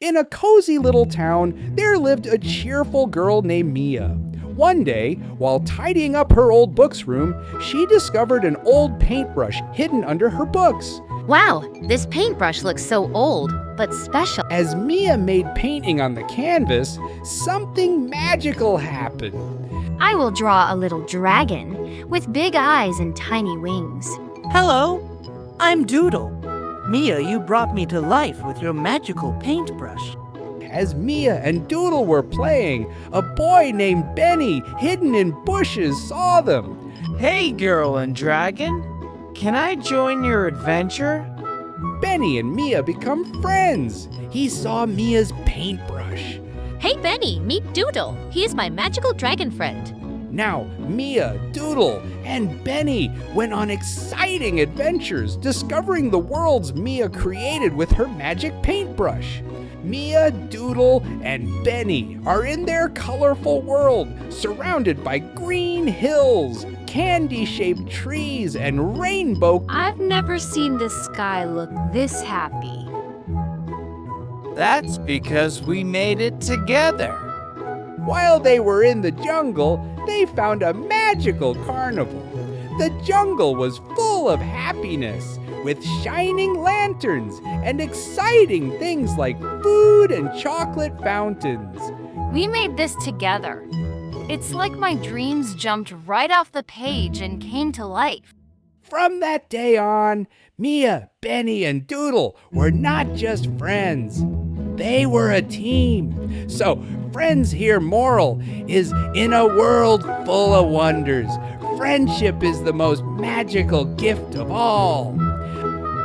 In a cozy little town, there lived a cheerful girl named Mia. One day, while tidying up her old books room, she discovered an old paintbrush hidden under her books. Wow, this paintbrush looks so old, but special. As Mia made painting on the canvas, something magical happened. I will draw a little dragon with big eyes and tiny wings. Hello, I'm Doodle. Mia, you brought me to life with your magical paintbrush. As Mia and Doodle were playing, a boy named Benny, hidden in bushes, saw them. Hey, girl and dragon. Can I join your adventure? Benny and Mia become friends. He saw Mia's paintbrush. Hey Benny, meet Doodle. He is my magical dragon friend. Now, Mia, Doodle, and Benny went on exciting adventures, discovering the worlds Mia created with her magic paintbrush. Mia, Doodle, and Benny are in their colorful world, surrounded by green hills, candy-shaped trees, and rainbow. I've never seen the sky look this happy. That's because we made it together. While they were in the jungle, they found a magical carnival. The jungle was full of happiness, with shining lanterns and exciting things like food and chocolate fountains. We made this together. It's like my dreams jumped right off the page and came to life. From that day on, Mia, Benny, and Doodle were not just friends. They were a team. So, Friends Here moral is, in a world full of wonders, friendship is the most magical gift of all.